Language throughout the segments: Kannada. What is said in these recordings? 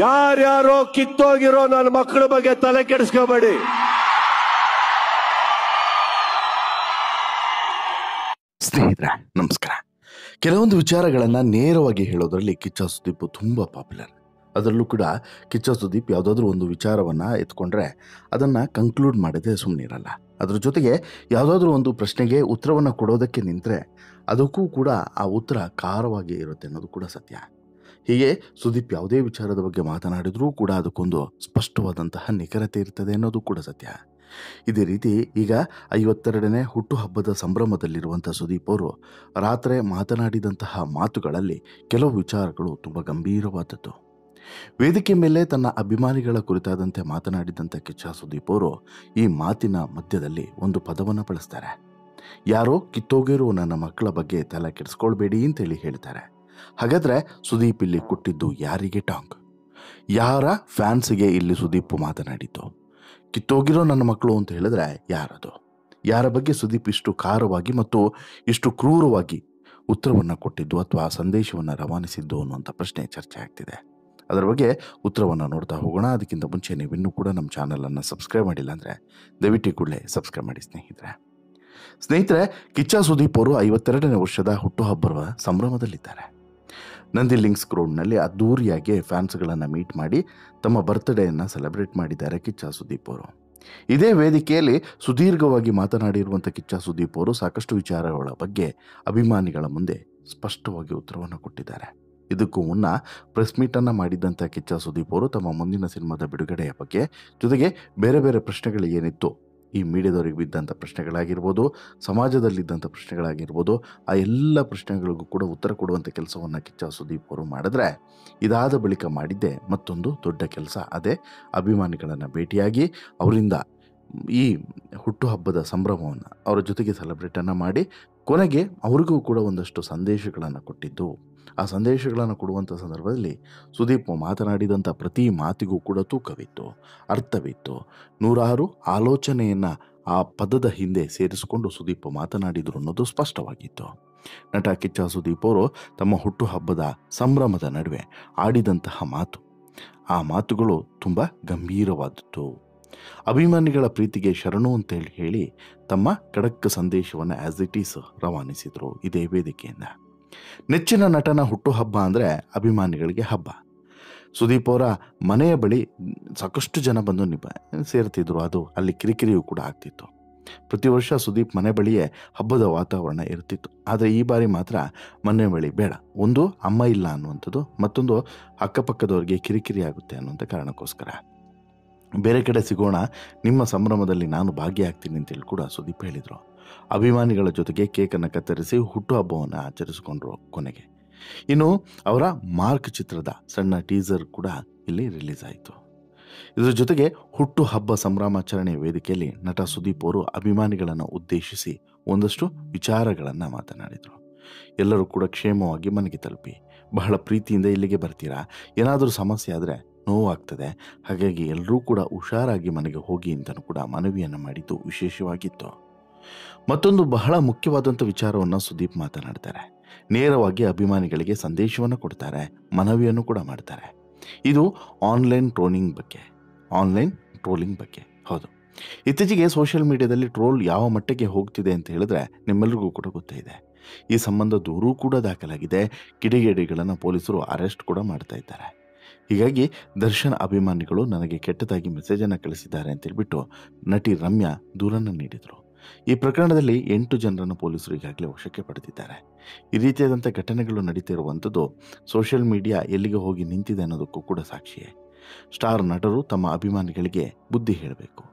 ಯಾರ್ಯಾರೋ ಕಿತ್ತೋಗಿರೋ ನನ್ನ ಮಕ್ಕಳ ಬಗ್ಗೆ ತಲೆ ಕೆಡಿಸ್ಕೋಬೇಡಿ. ಸ್ನೇಹಿತರೆ ನಮಸ್ಕಾರ. ಕೆಲವೊಂದು ವಿಚಾರಗಳನ್ನು ನೇರವಾಗಿ ಹೇಳೋದ್ರಲ್ಲಿ ಕಿಚ್ಚ ಸುದೀಪ್ ತುಂಬ ಪಾಪ್ಯುಲರ್. ಅದರಲ್ಲೂ ಕೂಡ ಕಿಚ್ಚ ಸುದೀಪ್ ಯಾವುದಾದ್ರೂ ಒಂದು ವಿಚಾರವನ್ನು ಎತ್ಕೊಂಡ್ರೆ ಅದನ್ನು ಕಂಕ್ಲೂಡ್ ಮಾಡದೆ ಸುಮ್ಮನಿರಲ್ಲ. ಅದ್ರ ಜೊತೆಗೆ ಯಾವುದಾದ್ರೂ ಒಂದು ಪ್ರಶ್ನೆಗೆ ಉತ್ತರವನ್ನು ಕೊಡೋದಕ್ಕೆ ನಿಂತರೆ ಅದಕ್ಕೂ ಕೂಡ ಆ ಉತ್ತರ ಖಾರವಾಗಿ ಇರುತ್ತೆ ಅನ್ನೋದು ಕೂಡ ಸತ್ಯ. ಹೀಗೆ ಸುದೀಪ್ ಯಾವುದೇ ವಿಚಾರದ ಬಗ್ಗೆ ಮಾತನಾಡಿದ್ರೂ ಕೂಡ ಅದಕ್ಕೊಂದು ಸ್ಪಷ್ಟವಾದಂತಹ ನಿಖರತೆ ಇರ್ತದೆ ಅನ್ನೋದು ಕೂಡ ಸತ್ಯ. ಇದೇ ರೀತಿ ಈಗ 52ನೇ ಹುಟ್ಟುಹಬ್ಬದ ಸಂಭ್ರಮದಲ್ಲಿರುವಂಥ ಸುದೀಪ್ ಅವರು ರಾತ್ರಿ ಮಾತನಾಡಿದಂತಹ ಮಾತುಗಳಲ್ಲಿ ಕೆಲವು ವಿಚಾರಗಳು ತುಂಬ ಗಂಭೀರವಾದದ್ದು. ವೇದಿಕೆ ಮೇಲೆ ತನ್ನ ಅಭಿಮಾನಿಗಳ ಕುರಿತಾದಂತೆ ಮಾತನಾಡಿದಂಥ ಕಿಚ್ಚ ಸುದೀಪ್ ಅವರು ಈ ಮಾತಿನ ಮಧ್ಯದಲ್ಲಿ ಒಂದು ಪದವನ್ನು ಬಳಸ್ತಾರೆ. ಯಾರೋ ಕಿತ್ತೋಗಿರೋ ನನ್ನ ಮಕ್ಕಳ ಬಗ್ಗೆ ತಲೆ ಕೆಡಿಸ್ಕೊಳ್ಬೇಡಿ ಅಂತೇಳಿ ಹೇಳ್ತಾರೆ. ಹಾಗಾದರೆ ಸುದೀಪ್ ಇಲ್ಲಿ ಕೊಟ್ಟಿದ್ದು ಯಾರಿಗೆ ಟಾಂಗ್? ಯಾರ ಫ್ಯಾನ್ಸಿಗೆ ಇಲ್ಲಿ ಸುದೀಪ್ ಮಾತನಾಡಿದ್ದು? ಕಿತ್ತೋಗಿರೋ ನನ್ನ ಮಕ್ಕಳು ಅಂತ ಹೇಳಿದ್ರೆ ಯಾರದು? ಯಾರ ಬಗ್ಗೆ ಸುದೀಪ್ ಇಷ್ಟು ಖಾರವಾಗಿ ಮತ್ತು ಇಷ್ಟು ಕ್ರೂರವಾಗಿ ಉತ್ತರವನ್ನು ಕೊಟ್ಟಿದ್ದು ಅಥವಾ ಸಂದೇಶವನ್ನು ರವಾನಿಸಿದ್ದು ಅನ್ನುವಂಥ ಪ್ರಶ್ನೆ ಚರ್ಚೆ ಆಗ್ತಿದೆ. ಅದರ ಬಗ್ಗೆ ಉತ್ತರವನ್ನು ನೋಡ್ತಾ ಹೋಗೋಣ. ಅದಕ್ಕಿಂತ ಮುಂಚೆ ನೀವಿನ್ನೂ ಕೂಡ ನಮ್ಮ ಚಾನಲನ್ನು ಸಬ್ಸ್ಕ್ರೈಬ್ ಮಾಡಿಲ್ಲ ಅಂದರೆ ದಯವಿಟ್ಟು ಕೂಡಲೇ ಸಬ್ಸ್ಕ್ರೈಬ್ ಮಾಡಿ ಸ್ನೇಹಿತರೆ. ಕಿಚ್ಚ ಸುದೀಪ್ ಅವರು 52ನೇ ವರ್ಷದ ಹುಟ್ಟುಹಬ್ಬದ ಸಂಭ್ರಮದಲ್ಲಿದ್ದಾರೆ. ನಂದಿ ಲಿಂಕ್ಸ್ ಗ್ರೌಂಡ್ನಲ್ಲಿ ಅದ್ದೂರಿಯಾಗಿ ಫ್ಯಾನ್ಸ್ಗಳನ್ನು ಮೀಟ್ ಮಾಡಿ ತಮ್ಮ ಬರ್ತ್ಡೇಯನ್ನು ಸೆಲೆಬ್ರೇಟ್ ಮಾಡಿದ್ದಾರೆ ಕಿಚ್ಚ ಸುದೀಪ್ ಅವರು. ಇದೇ ವೇದಿಕೆಯಲ್ಲಿ ಸುದೀರ್ಘವಾಗಿ ಮಾತನಾಡಿರುವಂಥ ಕಿಚ್ಚ ಸುದೀಪ್ ಅವರು ಸಾಕಷ್ಟು ವಿಚಾರಗಳ ಬಗ್ಗೆ ಅಭಿಮಾನಿಗಳ ಮುಂದೆ ಸ್ಪಷ್ಟವಾಗಿ ಉತ್ತರವನ್ನು ಕೊಟ್ಟಿದ್ದಾರೆ. ಇದಕ್ಕೂ ಮುನ್ನ ಪ್ರೆಸ್ ಮೀಟನ್ನು ಮಾಡಿದ್ದಂಥ ಕಿಚ್ಚ ಸುದೀಪ್ ಅವರು ತಮ್ಮ ಮುಂದಿನ ಸಿನಿಮಾದ ಬಿಡುಗಡೆಯ ಬಗ್ಗೆ ಜೊತೆಗೆ ಬೇರೆ ಬೇರೆ ಪ್ರಶ್ನೆಗಳು ಏನಿತ್ತು, ಈ ಮೀಡಿಯಾದವರಿಗೆ ಬಿದ್ದಂಥ ಪ್ರಶ್ನೆಗಳಾಗಿರ್ಬೋದು, ಸಮಾಜದಲ್ಲಿದ್ದಂಥ ಪ್ರಶ್ನೆಗಳಾಗಿರ್ಬೋದು, ಆ ಎಲ್ಲ ಪ್ರಶ್ನೆಗಳಿಗೂ ಕೂಡ ಉತ್ತರ ಕೊಡುವಂಥ ಕೆಲಸವನ್ನು ಕಿಚ್ಚ ಸುದೀಪ್ ಅವರು ಮಾಡಿದ್ರೆ, ಇದಾದ ಬಳಿಕ ಮಾಡಿದ್ದೆ ಮತ್ತೊಂದು ದೊಡ್ಡ ಕೆಲಸ. ಅದೇ ಅಭಿಮಾನಿಗಳನ್ನು ಭೇಟಿಯಾಗಿ ಅವರಿಂದ ಈ ಹುಟ್ಟುಹಬ್ಬದ ಸಂಭ್ರಮವನ್ನು ಅವರ ಜೊತೆಗೆ ಸೆಲೆಬ್ರೇಟನ್ನು ಮಾಡಿ ಕೊನೆಗೆ ಅವ್ರಿಗೂ ಕೂಡ ಒಂದಷ್ಟು ಸಂದೇಶಗಳನ್ನು ಕೊಟ್ಟಿದ್ದು. ಆ ಸಂದೇಶಗಳನ್ನು ಕೊಡುವಂಥ ಸಂದರ್ಭದಲ್ಲಿ ಸುದೀಪ್ ಮಾತನಾಡಿದಂಥ ಪ್ರತಿ ಮಾತಿಗೂ ಕೂಡ ತೂಕವಿತ್ತು, ಅರ್ಥವಿತ್ತು. ನೂರಾರು ಆಲೋಚನೆಯನ್ನು ಆ ಪದದ ಹಿಂದೆ ಸೇರಿಸಿಕೊಂಡು ಸುದೀಪ್ ಮಾತನಾಡಿದರು ಅನ್ನೋದು ಸ್ಪಷ್ಟವಾಗಿತ್ತು. ನಟ ಕಿಚ್ಚ ಸುದೀಪ್ ಅವರು ತಮ್ಮ ಹುಟ್ಟುಹಬ್ಬದ ಸಂಭ್ರಮದ ನಡುವೆ ಆಡಿದಂತಹ ಮಾತು, ಆ ಮಾತುಗಳು ತುಂಬ ಗಂಭೀರವಾದದ್ದು. ಅಭಿಮಾನಿಗಳ ಪ್ರೀತಿಗೆ ಶರಣು ಅಂತೇಳಿ ಹೇಳಿ ತಮ್ಮ ಖಡಕ್ ಸಂದೇಶವನ್ನು ಆ್ಯಸ್ ಇಟ್ ಈಸ್ ರವಾನಿಸಿದರು ಇದೇ ವೇದಿಕೆಯಿಂದ. ನೆಚ್ಚಿನ ನಟನ ಹುಟ್ಟುಹಬ್ಬ ಅಂದರೆ ಅಭಿಮಾನಿಗಳಿಗೆ ಹಬ್ಬ. ಸುದೀಪ್ ಅವರ ಮನೆಯ ಬಳಿ ಸಾಕಷ್ಟು ಜನ ಬಂದು ಸೇರ್ತಿದ್ರು. ಅದು ಅಲ್ಲಿ ಕಿರಿಕಿರಿಯೂ ಕೂಡ ಆಗ್ತಿತ್ತು. ಪ್ರತಿ ವರ್ಷ ಸುದೀಪ್ ಮನೆ ಬಳಿಯೇ ಹಬ್ಬದ ವಾತಾವರಣ ಇರ್ತಿತ್ತು. ಆದರೆ ಈ ಬಾರಿ ಮಾತ್ರ ಮನೆ ಬಳಿ ಬೇಡ, ಒಂದು ಅಮ್ಮ ಇಲ್ಲ ಅನ್ನುವಂಥದ್ದು, ಮತ್ತೊಂದು ಅಕ್ಕಪಕ್ಕದವ್ರಿಗೆ ಕಿರಿಕಿರಿ ಆಗುತ್ತೆ ಅನ್ನುವಂಥ ಕಾರಣಕ್ಕೋಸ್ಕರ ಬೇರೆ ಕಡೆ ಸಿಗೋಣ, ನಿಮ್ಮ ಸಂಭ್ರಮದಲ್ಲಿ ನಾನು ಭಾಗಿಯಾಗ್ತೀನಿ ಅಂತೇಳಿ ಕೂಡ ಸುದೀಪ್ ಹೇಳಿದರು. ಅಭಿಮಾನಿಗಳ ಜೊತೆಗೆ ಕೇಕನ್ನು ಕತ್ತರಿಸಿ ಹುಟ್ಟುಹಬ್ಬವನ್ನು ಆಚರಿಸಿಕೊಂಡ್ರು ಕೊನೆಗೆ. ಇನ್ನು ಅವರ ಮಾರ್ಕ್ ಚಿತ್ರದ ಸಣ್ಣ ಟೀಸರ್ ಕೂಡ ಇಲ್ಲಿ ರಿಲೀಸ್ ಆಯಿತು. ಇದರ ಜೊತೆಗೆ ಹುಟ್ಟುಹಬ್ಬ ಸಂಭ್ರಮಾಚರಣೆಯ ವೇದಿಕೆಯಲ್ಲಿ ನಟ ಸುದೀಪ್ ಅವರು ಅಭಿಮಾನಿಗಳನ್ನು ಉದ್ದೇಶಿಸಿ ಒಂದಷ್ಟು ವಿಚಾರಗಳನ್ನು ಮಾತನಾಡಿದರು. ಎಲ್ಲರೂ ಕೂಡ ಕ್ಷೇಮವಾಗಿ ಮನೆಗೆ ತಲುಪಿ, ಬಹಳ ಪ್ರೀತಿಯಿಂದ ಇಲ್ಲಿಗೆ ಬರ್ತೀರಾ, ಏನಾದರೂ ಸಮಸ್ಯೆ ಆದರೆ ನೋವಾಗ್ತದೆ, ಹಾಗಾಗಿ ಎಲ್ಲರೂ ಕೂಡ ಹುಷಾರಾಗಿ ಮನೆಗೆ ಹೋಗಿ ಅಂತಲೂ ಕೂಡ ಮನವಿಯನ್ನು ಮಾಡಿದ್ದು ವಿಶೇಷವಾಗಿತ್ತು. ಮತ್ತೊಂದು ಬಹಳ ಮುಖ್ಯವಾದಂಥ ವಿಚಾರವನ್ನು ಸುದೀಪ್ ಮಾತನಾಡ್ತಾರೆ. ನೇರವಾಗಿ ಅಭಿಮಾನಿಗಳಿಗೆ ಸಂದೇಶವನ್ನು ಕೊಡ್ತಾರೆ, ಮನವಿಯನ್ನು ಕೂಡ ಮಾಡ್ತಾರೆ. ಇದು ಆನ್ಲೈನ್ ಟ್ರೋಲಿಂಗ್ ಬಗ್ಗೆ. ಹೌದು, ಇತ್ತೀಚೆಗೆ ಸೋಷಿಯಲ್ ಮೀಡಿಯಾದಲ್ಲಿ ಟ್ರೋಲ್ ಯಾವ ಮಟ್ಟಿಗೆ ಹೋಗ್ತಿದೆ ಅಂತ ಹೇಳಿದ್ರೆ ನಿಮ್ಮೆಲ್ಲರಿಗೂ ಕೂಡ ಗೊತ್ತೇ ಇದೆ. ಈ ಸಂಬಂಧ ದೂರು ಕೂಡ ದಾಖಲಾಗಿದೆ. ಕಿಡಿಗೇಡಿಗಳನ್ನು ಪೊಲೀಸರು ಅರೆಸ್ಟ್ ಕೂಡ ಮಾಡ್ತಾ ಇದ್ದಾರೆ. ಹೀಗಾಗಿ ದರ್ಶನ್ ಅಭಿಮಾನಿಗಳು ನನಗೆ ಕೆಟ್ಟದಾಗಿ ಮೆಸೇಜನ್ನು ಕಳಿಸಿದ್ದಾರೆ ಅಂತೇಳ್ಬಿಟ್ಟು ನಟಿ ರಮ್ಯಾ ದೂರನ್ನು ನೀಡಿದರು. ಈ ಪ್ರಕರಣದಲ್ಲಿ 8 ಜನರನ್ನು ಪೊಲೀಸರು ಈಗಾಗಲೇ ವಶಕ್ಕೆ ಪಡೆದಿದ್ದಾರೆ. ಈ ರೀತಿಯಾದಂಥ ಘಟನೆಗಳು ನಡೀತಿರುವಂಥದ್ದು ಸೋಷಿಯಲ್ ಮೀಡಿಯಾ ಎಲ್ಲಿಗೆ ಹೋಗಿ ನಿಂತಿದೆ ಅನ್ನೋದಕ್ಕೂ ಕೂಡ ಸಾಕ್ಷಿಯೇ. ಸ್ಟಾರ್ ನಟರು ತಮ್ಮ ಅಭಿಮಾನಿಗಳಿಗೆ ಬುದ್ಧಿ ಹೇಳಬೇಕು.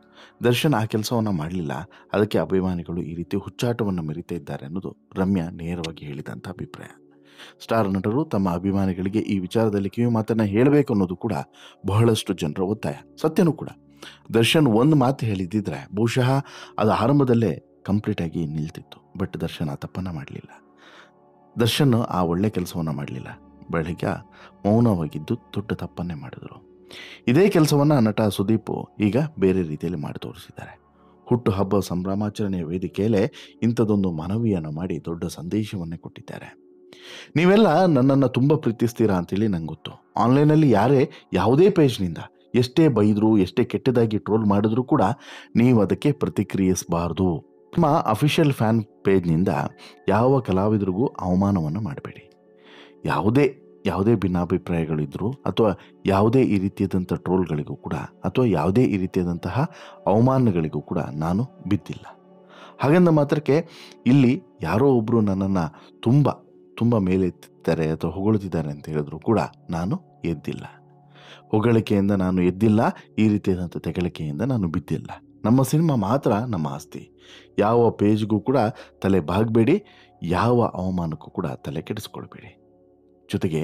ದರ್ಶನ್ ಆ ಕೆಲಸವನ್ನು ಮಾಡಲಿಲ್ಲ, ಅದಕ್ಕೆ ಅಭಿಮಾನಿಗಳು ಈ ರೀತಿ ಹುಚ್ಚಾಟವನ್ನು ಮೆರೀತಾ ಇದ್ದಾರೆ ಅನ್ನೋದು ರಮ್ಯಾ ನೇರವಾಗಿ ಹೇಳಿದಂಥ ಅಭಿಪ್ರಾಯ. ಸ್ಟಾರ್ ನಟರು ತಮ್ಮ ಅಭಿಮಾನಿಗಳಿಗೆ ಈ ವಿಚಾರದಲ್ಲಿ ಕಿವಿ ಮಾತನ್ನು ಹೇಳಬೇಕು ಅನ್ನೋದು ಕೂಡ ಬಹಳಷ್ಟು ಜನರ ಒತ್ತಾಯ. ಸತ್ಯನೂ ಕೂಡ. ದರ್ಶನ್ ಒಂದು ಮಾತು ಹೇಳಿದ್ದಿದ್ರೆ ಬಹುಶಃ ಅದು ಆರಂಭದಲ್ಲೇ ಕಂಪ್ಲೀಟಾಗಿ ನಿಲ್ತಿತ್ತು. ಬಟ್ ದರ್ಶನ್ ಆ ತಪ್ಪನ್ನು ಮಾಡಲಿಲ್ಲ. ದರ್ಶನ್ ಆ ಒಳ್ಳೆ ಕೆಲಸವನ್ನು ಮಾಡಲಿಲ್ಲ. ಬೆಳಗ್ಗೆ ಮೌನವಾಗಿದ್ದು ದೊಡ್ಡ ತಪ್ಪನ್ನೇ ಮಾಡಿದ್ರು. ಇದೇ ಕೆಲಸವನ್ನು ನಟ ಸುದೀಪ್ ಈಗ ಬೇರೆ ರೀತಿಯಲ್ಲಿ ಮಾಡಿ ತೋರಿಸಿದ್ದಾರೆ. ಹುಟ್ಟುಹಬ್ಬ ಸಂಭ್ರಮಾಚರಣೆಯ ವೇದಿಕೆಯಲ್ಲೇ ಇಂಥದ್ದೊಂದು ಮನವಿಯನ್ನು ಮಾಡಿ ದೊಡ್ಡ ಸಂದೇಶವನ್ನೇ ಕೊಟ್ಟಿದ್ದಾರೆ. ನೀವೆಲ್ಲ ನನ್ನನ್ನು ತುಂಬ ಪ್ರೀತಿಸ್ತೀರಾ ಅಂತೇಳಿ ನಂಗೆ ಗೊತ್ತು. ಆನ್ಲೈನಲ್ಲಿ ಯಾರೇ ಯಾವುದೇ ಪೇಜ್ನಿಂದ ಎಷ್ಟೇ ಬೈದರೂ ಎಷ್ಟೇ ಕೆಟ್ಟದಾಗಿ ಟ್ರೋಲ್ ಮಾಡಿದ್ರೂ ಕೂಡ ನೀವು ಅದಕ್ಕೆ ಪ್ರತಿಕ್ರಿಯಿಸಬಾರ್ದು. ನಿಮ್ಮ ಅಫಿಷಿಯಲ್ ಫ್ಯಾನ್ ಪೇಜ್ನಿಂದ ಯಾವ ಕಲಾವಿದರಿಗೂ ಅವಮಾನವನ್ನು ಮಾಡಬೇಡಿ. ಯಾವುದೇ ಭಿನ್ನಾಭಿಪ್ರಾಯಗಳಿದ್ದರೂ ಅಥವಾ ಯಾವುದೇ ಈ ರೀತಿಯಾದಂಥ ಟ್ರೋಲ್ಗಳಿಗೂ ಕೂಡ ಅಥವಾ ಯಾವುದೇ ಈ ರೀತಿಯಾದಂತಹ ಅವಮಾನಗಳಿಗೂ ಕೂಡ ನಾನು ಬಿದ್ದಿಲ್ಲ. ಹಾಗಂದ ಮಾತ್ರಕ್ಕೆ ಇಲ್ಲಿ ಯಾರೋ ಒಬ್ಬರು ನನ್ನನ್ನು ತುಂಬ ಮೇಲೆತ್ತಿದ್ದಾರೆ ಅಥವಾ ಹೊಗಳ್ತಿದ್ದಾರೆ ಅಂತ ಹೇಳಿದ್ರು ಕೂಡ ನಾನು ಎದ್ದಿಲ್ಲ. ಹೊಗಳಿಕೆಯಿಂದ ನಾನು ಎದ್ದಿಲ್ಲ, ಈ ರೀತಿಯಾದಂಥ ತೆಗಳಿಕೆಯಿಂದ ನಾನು ಬಿದ್ದಿಲ್ಲ. ನಮ್ಮ ಸಿನಿಮಾ ಮಾತ್ರ ನಮ್ಮ ಆಸ್ತಿ. ಯಾವ ಪೇಜ್ಗೂ ಕೂಡ ತಲೆ ಬಾಗಬೇಡಿ, ಯಾವ ಅವಮಾನಕ್ಕೂ ಕೂಡ ತಲೆ ಕೆಡಿಸ್ಕೊಳ್ಬೇಡಿ. ಜೊತೆಗೆ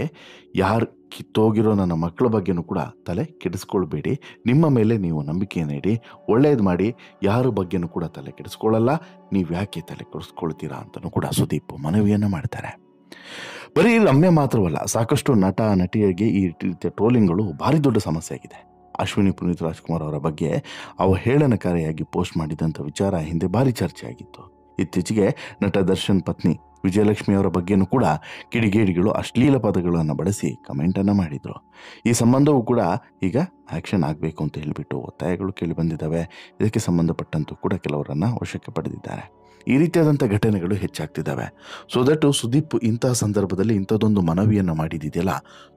ಯಾರು ಕಿತ್ತೋಗಿರೋ ನನ್ನ ಮಕ್ಕಳ ಬಗ್ಗೆನೂ ಕೂಡ ತಲೆ ಕೆಡಿಸ್ಕೊಳ್ಬೇಡಿ. ನಿಮ್ಮ ಮೇಲೆ ನೀವು ನಂಬಿಕೆಯನ್ನು ಇಡಿ, ಒಳ್ಳೇದು ಮಾಡಿ. ಯಾರ ಬಗ್ಗೆನೂ ಕೂಡ ತಲೆ ಕೆಡಿಸ್ಕೊಳ್ಳಲ್ಲ. ನೀವು ಯಾಕೆ ತಲೆ ಕೆಡಿಸ್ಕೊಳ್ತೀರಾ ಅಂತಲೂ ಕೂಡ ಸುದೀಪ್ ಮನವಿಯನ್ನು ಮಾಡ್ತಾರೆ. ಬರೀ ರಮ್ಯ ಮಾತ್ರವಲ್ಲ, ಸಾಕಷ್ಟು ನಟ ನಟಿಯರಿಗೆ ಈ ರೀತಿಯ ಟ್ರೋಲಿಂಗ್ಗಳು ಭಾರಿ ದೊಡ್ಡ ಸಮಸ್ಯೆ ಆಗಿದೆ. ಅಶ್ವಿನಿ ಪುನೀತ್ ರಾಜ್ಕುಮಾರ್ ಅವರ ಬಗ್ಗೆ ಅವಹೇಳನಕಾರಿಯಾಗಿ ಪೋಸ್ಟ್ ಮಾಡಿದಂಥ ವಿಚಾರ ಹಿಂದೆ ಭಾರಿ ಚರ್ಚೆ ಆಗಿತ್ತು. ಇತ್ತೀಚೆಗೆ ನಟ ದರ್ಶನ್ ಪತ್ನಿ ವಿಜಯಲಕ್ಷ್ಮಿ ಅವರ ಬಗ್ಗೆನೂ ಕೂಡ ಕಿಡಿಗೇಡಿಗಳು ಅಶ್ಲೀಲ ಪದಗಳನ್ನು ಬಳಸಿ ಕಮೆಂಟನ್ನು ಮಾಡಿದರು. ಈ ಸಂಬಂಧವೂ ಕೂಡ ಈಗ ಆ್ಯಕ್ಷನ್ ಆಗಬೇಕು ಅಂತ ಹೇಳಿಬಿಟ್ಟು ಒತ್ತಾಯಗಳು ಕೇಳಿ ಬಂದಿದ್ದಾವೆ. ಇದಕ್ಕೆ ಸಂಬಂಧಪಟ್ಟಂತೂ ಕೂಡ ಕೆಲವರನ್ನು ವಶಕ್ಕೆ ಪಡೆದಿದ್ದಾರೆ. ಈ ರೀತಿಯಾದಂಥ ಘಟನೆಗಳು ಹೆಚ್ಚಾಗ್ತಿದ್ದಾವೆ. ಸೊ ದಟ್ ಸುದೀಪ್ ಇಂತಹ ಸಂದರ್ಭದಲ್ಲಿ ಇಂಥದ್ದೊಂದು ಮನವಿಯನ್ನು ಮಾಡಿದೆಯಲ್ಲ,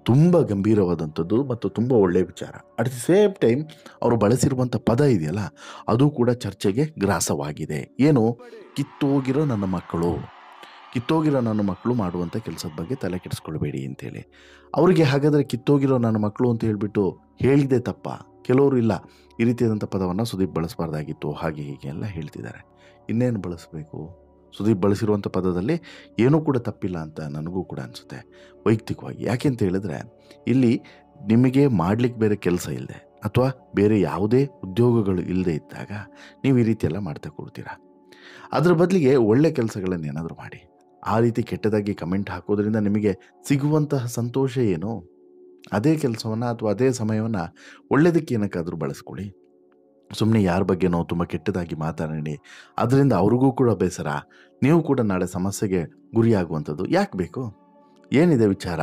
ತುಂಬ ಗಂಭೀರವಾದಂಥದ್ದು ಮತ್ತು ತುಂಬ ಒಳ್ಳೆಯ ವಿಚಾರ. ಅಟ್ ದಿ ಸೇಮ್ ಟೈಮ್ ಅವರು ಬಳಸಿರುವಂಥ ಪದ ಇದೆಯಲ್ಲ, ಅದು ಕೂಡ ಚರ್ಚೆಗೆ ಗ್ರಾಸವಾಗಿದೆ. ಏನು? ಕಿತ್ತೋಗಿರೋ ನನ್ನ ಮಕ್ಕಳು ಮಾಡುವಂಥ ಕೆಲಸದ ಬಗ್ಗೆ ತಲೆ ಕೆಡಿಸ್ಕೊಳ್ಬೇಡಿ ಅಂತೇಳಿ. ಅವರಿಗೆ ಹಾಗಾದರೆ ಕಿತ್ತೋಗಿರೋ ನನ್ನ ಮಕ್ಕಳು ಅಂತ ಹೇಳಿಬಿಟ್ಟು ಹೇಳಿದೆ ತಪ್ಪ? ಕೆಲವರು ಇಲ್ಲ, ಈ ರೀತಿಯಾದಂಥ ಪದವನ್ನು ಸುದೀಪ್ ಬಳಸಬಾರ್ದಾಗಿತ್ತು, ಹಾಗೆ ಹೀಗೆ ಎಲ್ಲ ಹೇಳ್ತಿದ್ದಾರೆ. ಇನ್ನೇನು ಬಳಸಬೇಕು? ಸುದೀಪ್ ಬಳಸಿರುವಂಥ ಪದದಲ್ಲಿ ಏನೂ ಕೂಡ ತಪ್ಪಿಲ್ಲ ಅಂತ ನನಗೂ ಕೂಡ ಅನಿಸುತ್ತೆ ವೈಯಕ್ತಿಕವಾಗಿ. ಯಾಕೆ ಅಂತ ಹೇಳಿದ್ರೆ, ಇಲ್ಲಿ ನಿಮಗೆ ಮಾಡಲಿಕ್ಕೆ ಬೇರೆ ಕೆಲಸ ಇಲ್ಲದೆ ಅಥವಾ ಬೇರೆ ಯಾವುದೇ ಉದ್ಯೋಗಗಳು ಇಲ್ಲದೆ ಇದ್ದಾಗ ನೀವು ಈ ರೀತಿಯೆಲ್ಲ ಮಾಡ್ತಾ ಕೊಡ್ತೀರಾ. ಅದರ ಬದಲಿಗೆ ಒಳ್ಳೆ ಕೆಲಸಗಳನ್ನು ಏನಾದರೂ ಮಾಡಿ. ಆ ರೀತಿ ಕೆಟ್ಟದಾಗಿ ಕಮೆಂಟ್ ಹಾಕೋದ್ರಿಂದ ನಿಮಗೆ ಸಿಗುವಂತಹ ಸಂತೋಷ ಏನು? ಅದೇ ಕೆಲಸವನ್ನು ಅಥವಾ ಅದೇ ಸಮಯವನ್ನು ಒಳ್ಳೆಯದಕ್ಕೆ ಏನಕ್ಕಾದರೂ ಬಳಸ್ಕೊಳ್ಳಿ. ಸುಮ್ಮನೆ ಯಾರ ಬಗ್ಗೆನೋ ತುಂಬ ಕೆಟ್ಟದಾಗಿ ಮಾತಾಡಿ ಅದರಿಂದ ಅವ್ರಿಗೂ ಕೂಡ ಬೇಸರ, ನೀವು ಕೂಡ ನಾಳೆ ಸಮಸ್ಯೆಗೆ ಗುರಿಯಾಗುವಂಥದ್ದು ಯಾಕೆ ಬೇಕು? ಏನಿದೆ ವಿಚಾರ?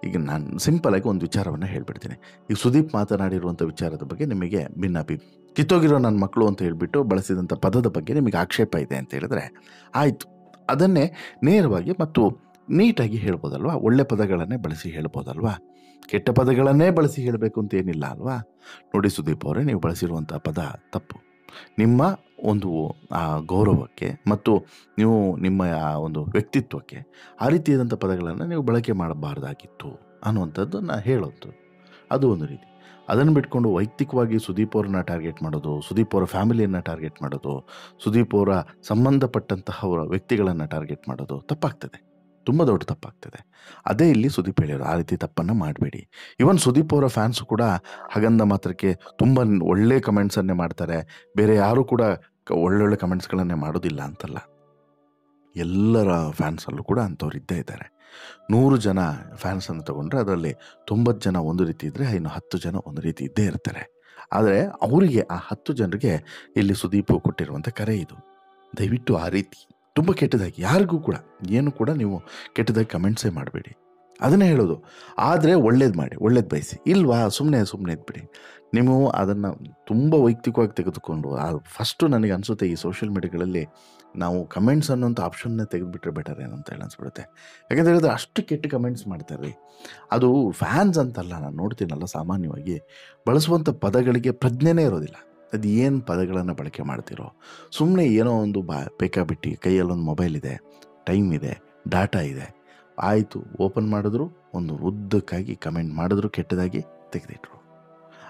ಈಗ ನಾನು ಸಿಂಪಲಾಗಿ ಒಂದು ವಿಚಾರವನ್ನು ಹೇಳ್ಬಿಡ್ತೀನಿ. ಈಗ ಸುದೀಪ್ ಮಾತನಾಡಿರುವಂಥ ವಿಚಾರದ ಬಗ್ಗೆ ನಿಮಗೆ ಕಿತ್ತೋಗಿರೋ ನನ್ನ ಮಕ್ಕಳು ಅಂತ ಹೇಳಿಬಿಟ್ಟು ಬಳಸಿದಂಥ ಪದದ ಬಗ್ಗೆ ನಿಮಗೆ ಆಕ್ಷೇಪ ಇದೆ ಅಂತ ಹೇಳಿದ್ರೆ ಆಯಿತು, ಅದನ್ನೇ ನೇರವಾಗಿ ಮತ್ತು ನೀಟಾಗಿ ಹೇಳ್ಬೋದಲ್ವಾ? ಒಳ್ಳೆ ಪದಗಳನ್ನೇ ಬಳಸಿ ಹೇಳ್ಬೋದಲ್ವಾ? ಕೆಟ್ಟ ಪದಗಳನ್ನೇ ಬಳಸಿ ಹೇಳಬೇಕು ಅಂತ ಏನಿಲ್ಲ ಅಲ್ವಾ? ನೋಡಿ ಸುದೀಪ್ ಅವರೇ, ನೀವು ಬಳಸಿರುವಂಥ ಪದ ತಪ್ಪು. ನಿಮ್ಮ ಒಂದು ಗೌರವಕ್ಕೆ ಮತ್ತು ನೀವು ನಿಮ್ಮ ಒಂದು ವ್ಯಕ್ತಿತ್ವಕ್ಕೆ ಆ ರೀತಿಯಾದಂಥ ಪದಗಳನ್ನು ನೀವು ಬಳಕೆ ಮಾಡಬಾರ್ದಾಗಿತ್ತು ಅನ್ನುವಂಥದ್ದನ್ನು ಹೇಳೋದು, ಅದು ಒಂದು ರೀತಿ. ಅದನ್ನು ಬಿಟ್ಕೊಂಡು ವೈಯಕ್ತಿಕವಾಗಿ ಸುದೀಪ್ ಅವ್ರನ್ನ ಟಾರ್ಗೆಟ್ ಮಾಡೋದು, ಸುದೀಪ್ ಅವರ ಫ್ಯಾಮಿಲಿಯನ್ನು ಟಾರ್ಗೆಟ್ ಮಾಡೋದು, ಸುದೀಪ್ ಅವರ ಸಂಬಂಧಪಟ್ಟಂತಹ ವ್ಯಕ್ತಿಗಳನ್ನು ಟಾರ್ಗೆಟ್ ಮಾಡೋದು ತಪ್ಪಾಗ್ತದೆ, ತುಂಬ ದೊಡ್ಡ ತಪ್ಪಾಗ್ತದೆ. ಅದೇ ಇಲ್ಲಿ ಸುದೀಪ್ ಹೇಳಿದ್ರು, ಆ ರೀತಿ ತಪ್ಪನ್ನು ಮಾಡಬೇಡಿ. ಇವನ್ ಸುದೀಪ್ ಅವರ ಫ್ಯಾನ್ಸು ಕೂಡ ಹಾಗಂದ ಮಾತ್ರಕ್ಕೆ ತುಂಬ ಒಳ್ಳೆ ಕಮೆಂಟ್ಸನ್ನೇ ಮಾಡ್ತಾರೆ, ಬೇರೆ ಯಾರೂ ಕೂಡ ಒಳ್ಳೊಳ್ಳೆ ಕಮೆಂಟ್ಸ್ಗಳನ್ನೇ ಮಾಡೋದಿಲ್ಲ ಅಂತಲ್ಲ. ಎಲ್ಲರ ಫ್ಯಾನ್ಸಲ್ಲೂ ಕೂಡ ಅಂಥವ್ರು ಇದ್ದೇ ಇದ್ದಾರೆ. 100 ಜನ ಫ್ಯಾನ್ಸನ್ನು ತಗೊಂಡ್ರೆ ಅದರಲ್ಲಿ 90 ಜನ ಒಂದು ರೀತಿ ಇದ್ದರೆ ಇನ್ನು 10 ಜನ ಒಂದು ರೀತಿ ಇದ್ದೇ ಇರ್ತಾರೆ. ಆದರೆ ಅವರಿಗೆ ಆ 10 ಜನರಿಗೆ ಇಲ್ಲಿ ಸುದೀಪ್ ಕೊಟ್ಟಿರುವಂಥ ಕರೆ ಇದು. ದಯವಿಟ್ಟು ಆ ರೀತಿ ತುಂಬ ಕೆಟ್ಟದಾಗಿ ಯಾರಿಗೂ ಕೂಡ ಏನು ಕೂಡ ನೀವು ಕೆಟ್ಟದಾಗಿ ಕಮೆಂಟ್ಸೇ ಮಾಡಬೇಡಿ. ಅದನ್ನೇ ಹೇಳೋದು. ಆದರೆ ಒಳ್ಳೇದು ಮಾಡಿ, ಒಳ್ಳೇದು ಬಯಸಿ. ಇಲ್ವಾ ಸುಮ್ಮನೆ ಇದ್ಬಿಡಿ. ನೀವು ಅದನ್ನು ತುಂಬ ವೈಯಕ್ತಿಕವಾಗಿ ತೆಗೆದುಕೊಂಡು ಫಸ್ಟು ನನಗೆ ಅನಿಸುತ್ತೆ ಈ ಸೋಷಿಯಲ್ ಮೀಡಿಯಾಗಳಲ್ಲಿ ನಾವು ಕಮೆಂಟ್ಸ್ ಅನ್ನೋಂಥ ಆಪ್ಷನ್ನೇ ತೆಗೆದುಬಿಟ್ರೆ ಬೆಟರ್ ಏನಂತ ಹೇಳಿ ಅನಿಸ್ಬಿಡುತ್ತೆ. ಯಾಕಂತ ಹೇಳಿದ್ರೆ ಅಷ್ಟು ಕೆಟ್ಟ ಕಮೆಂಟ್ಸ್ ಮಾಡ್ತಾರೆ. ಅದು ಫ್ಯಾನ್ಸ್ ಅಂತಲ್ಲ, ನಾನು ನೋಡ್ತೀನಲ್ಲ ಸಾಮಾನ್ಯವಾಗಿ ಬಳಸುವಂಥ ಪದಗಳಿಗೆ ಪ್ರಜ್ಞೆನೇ ಇರೋದಿಲ್ಲ. ಅದು ಏನು ಪದಗಳನ್ನು ಬಳಕೆ ಮಾಡ್ತಿರೋ, ಸುಮ್ಮನೆ ಏನೋ ಒಂದು ಬೇಕಾಬಿಟ್ಟು ಕೈಯಲ್ಲೊಂದು ಮೊಬೈಲ್ ಇದೆ, ಟೈಮ್ ಇದೆ, ಡಾಟಾ ಇದೆ, ಆಯಿತು ಓಪನ್ ಮಾಡಿದ್ರು ಒಂದು ಉದ್ದಕ್ಕಾಗಿ ಕಮೆಂಟ್ ಮಾಡಿದ್ರು ಕೆಟ್ಟದಾಗಿ ತೆಗೆದಿಟ್ರು.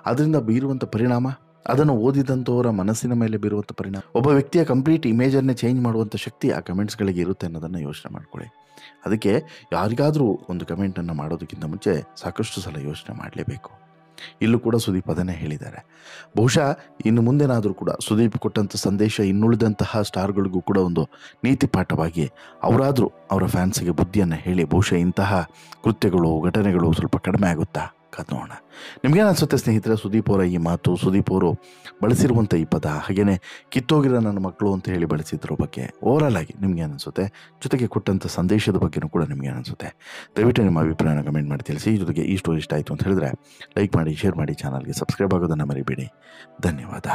ಅದರಿಂದ ಬೀರುವಂಥ ಪರಿಣಾಮ, ಅದನ್ನು ಓದಿದಂಥವರ ಮನಸ್ಸಿನ ಮೇಲೆ ಬೀರುವಂಥ ಪರಿಣಾಮ, ಒಬ್ಬ ವ್ಯಕ್ತಿಯ ಕಂಪ್ಲೀಟ್ ಇಮೇಜನ್ನೇ ಚೇಂಜ್ ಮಾಡುವಂಥ ಶಕ್ತಿ ಆ ಕಮೆಂಟ್ಸ್ಗಳಿಗೆ ಇರುತ್ತೆ ಅನ್ನೋದನ್ನು ಯೋಚನೆ ಮಾಡ್ಕೊಳ್ಳಿ. ಅದಕ್ಕೆ ಯಾರಿಗಾದರೂ ಒಂದು ಕಮೆಂಟನ್ನು ಮಾಡೋದಕ್ಕಿಂತ ಮುಂಚೆ ಸಾಕಷ್ಟು ಸಲ ಯೋಚನೆ ಮಾಡಲೇಬೇಕು. ಇಲ್ಲೂ ಕೂಡ ಸುದೀಪ್ ಅದನ್ನೇ ಹೇಳಿದ್ದಾರೆ. ಬಹುಶಃ ಇನ್ನು ಮುಂದೆನಾದರೂ ಕೂಡ ಸುದೀಪ್ ಕೊಟ್ಟಂಥ ಸಂದೇಶ ಇನ್ನುಳಿದಂತಹ ಸ್ಟಾರ್ಗಳಿಗೂ ಕೂಡ ಒಂದು ನೀತಿ ಪಾಠವಾಗಿ ಅವರಾದರೂ ಅವರ ಫ್ಯಾನ್ಸಿಗೆ ಬುದ್ಧಿಯನ್ನು ಹೇಳಿ ಬಹುಶಃ ಇಂತಹ ಕೃತ್ಯಗಳು ಘಟನೆಗಳು ಸ್ವಲ್ಪ ಕಡಿಮೆ ಆಗುತ್ತಾ ಕಾದು ನೋಡೋಣ. ನಿಮಗೇನು ಅನಿಸುತ್ತೆ ಸ್ನೇಹಿತರೆ ಸುದೀಪ್ ಅವರ ಈ ಮಾತು, ಸುದೀಪ್ ಅವರು ಬಳಸಿರುವಂಥ ಈ ಪದ, ಹಾಗೆಯೇ ಕಿತ್ತೋಗಿರೋ ನನ್ನ ಮಕ್ಕಳು ಅಂತ ಹೇಳಿ ಬಳಸಿದ್ರ ಬಗ್ಗೆ ಓವರಾಲ್ ಆಗಿ ನಿಮ್ಗೆ ಅನಿಸುತ್ತೆ, ಜೊತೆಗೆ ಕೊಟ್ಟಂಥ ಸಂದೇಶದ ಬಗ್ಗೆನೂ ಕೂಡ ನಿಮಗೆ ಅನಿಸುತ್ತೆ? ದಯವಿಟ್ಟು ನಿಮ್ಮ ಅಭಿಪ್ರಾಯನ ಕಮೆಂಟ್ ಮಾಡಿ ತಿಳಿಸಿ. ಜೊತೆಗೆ ಈ ಸ್ಟೋರಿ ಇಷ್ಟ ಆಯಿತು ಅಂತ ಹೇಳಿದ್ರೆ ಲೈಕ್ ಮಾಡಿ, ಶೇರ್ ಮಾಡಿ, ಚಾನಲ್ಗೆ ಸಬ್ಸ್ಕ್ರೈಬ್ ಆಗೋದನ್ನು ಮರಿಬೇಡಿ. ಧನ್ಯವಾದ.